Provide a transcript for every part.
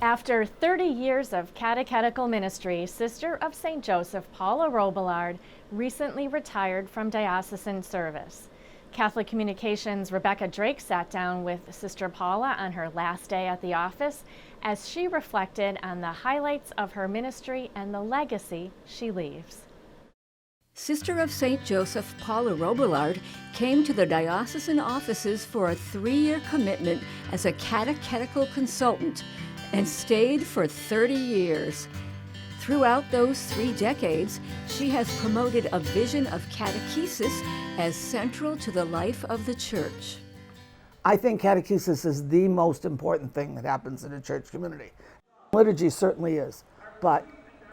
After 30 years of catechetical ministry, Sister of St. Joseph Paula Robillard recently retired from diocesan service. Catholic Communications' Rebecca Drake sat down with Sister Paula on her last day at the office as she reflected on the highlights of her ministry and the legacy she leaves. Sister of St. Joseph Paula Robillard came to the diocesan offices for a 3-year commitment as a catechetical consultant and stayed for 30 years. Throughout those 3 decades, she has promoted a vision of catechesis as central to the life of the Church. I think catechesis is the most important thing that happens in a church community. Liturgy certainly is, but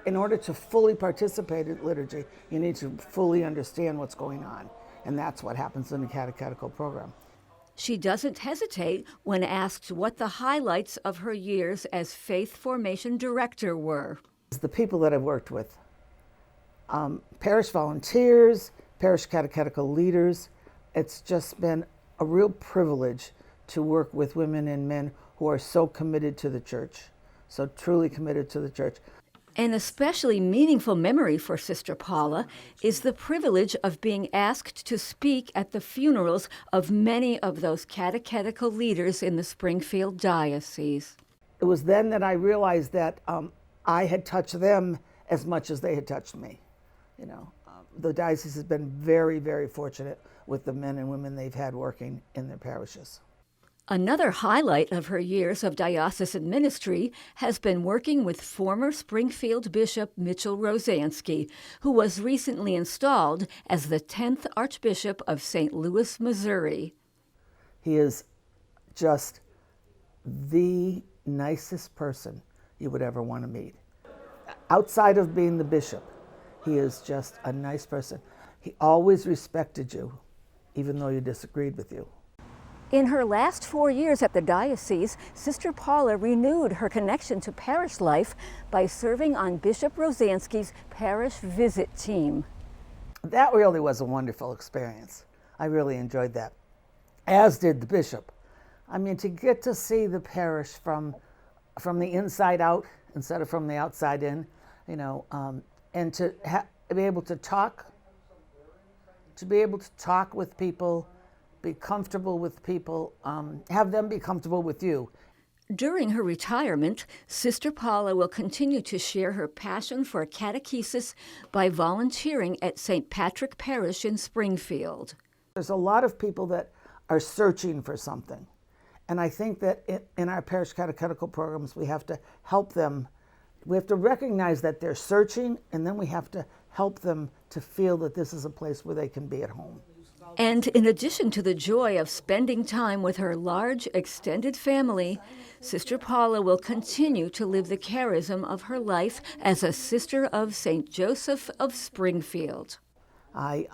in order to fully participate in liturgy, you need to fully understand what's going on, and that's what happens in the catechetical program. She doesn't hesitate when asked what the highlights of her years as faith formation director were. The people that I've worked with, parish volunteers, parish catechetical leaders, it's just been a real privilege to work with women and men who are so committed to the Church, so truly committed to the Church. An especially meaningful memory for Sister Paula is the privilege of being asked to speak at the funerals of many of those catechetical leaders in the Springfield Diocese. It was then that I realized that I had touched them as much as they had touched me. You know, the diocese has been very, very fortunate with the men and women they've had working in their parishes. Another highlight of her years of diocesan ministry has been working with former Springfield Bishop Mitchell Rosansky, who was recently installed as the 10th Archbishop of St. Louis, Missouri. He is just the nicest person you would ever want to meet. Outside of being the bishop, he is just a nice person. He always respected you, even though you disagreed with you. In her last 4 years at the diocese, Sister Paula renewed her connection to parish life by serving on Bishop Rosansky's parish visit team. That really was a wonderful experience. I really enjoyed that, as did the bishop. I mean, to get to see the parish from the inside out instead of from the outside in, you know, and to be able to talk with people, be comfortable with people, have them be comfortable with you. During her retirement, Sister Paula will continue to share her passion for catechesis by volunteering at St. Patrick Parish in Springfield. There's a lot of people that are searching for something. And I think that in our parish catechetical programs, we have to help them. We have to recognize that they're searching, and then we have to help them to feel that this is a place where they can be at home. And in addition to the joy of spending time with her large, extended family, Sister Paula will continue to live the charism of her life as a Sister of St. Joseph of Springfield. I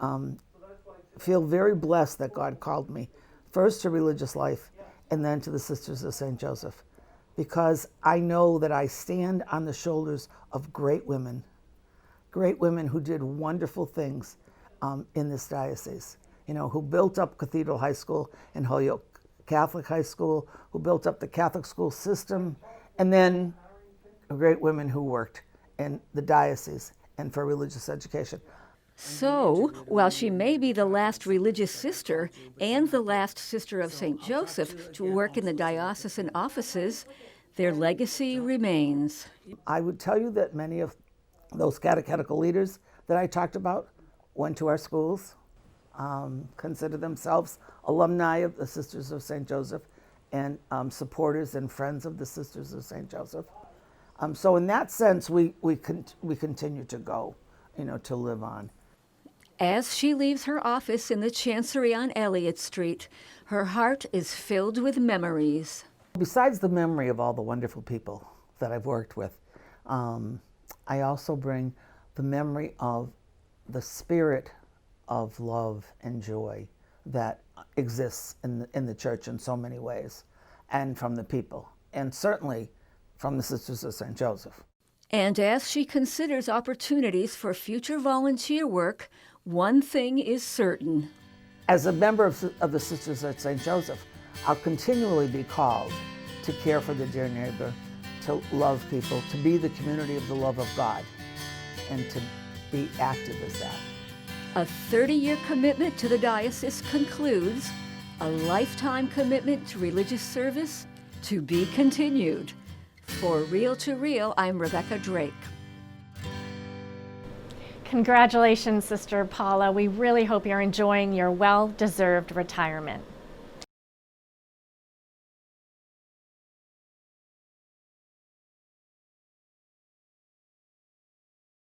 feel very blessed that God called me first to religious life and then to the Sisters of St. Joseph, because I know that I stand on the shoulders of great women who did wonderful things in this diocese. You know, who built up Cathedral High School and Holyoke Catholic High School, who built up the Catholic school system, and then great women who worked in the diocese and for religious education. So, while she may be the last religious sister and the last Sister of St. Joseph to work in the diocesan offices, their legacy remains. I would tell you that many of those catechetical leaders that I talked about went to our schools, consider themselves alumni of the Sisters of St. Joseph and supporters and friends of the Sisters of St. Joseph. So in that sense, we continue to go, you know, to live on. As she leaves her office in the Chancery on Elliott Street, her heart is filled with memories. Besides the memory of all the wonderful people that I've worked with, I also bring the memory of the spirit of love and joy that exists in the Church in so many ways, and from the people, and certainly from the Sisters of St. Joseph. And as she considers opportunities for future volunteer work, one thing is certain. As a member of the Sisters of St. Joseph, I'll continually be called to care for the dear neighbor, to love people, to be the community of the love of God, and to be active as that. A 30-year commitment to the diocese concludes. A lifetime commitment to religious service to be continued. For Real to Real, I'm Rebecca Drake. Congratulations, Sister Paula. We really hope you're enjoying your well-deserved retirement.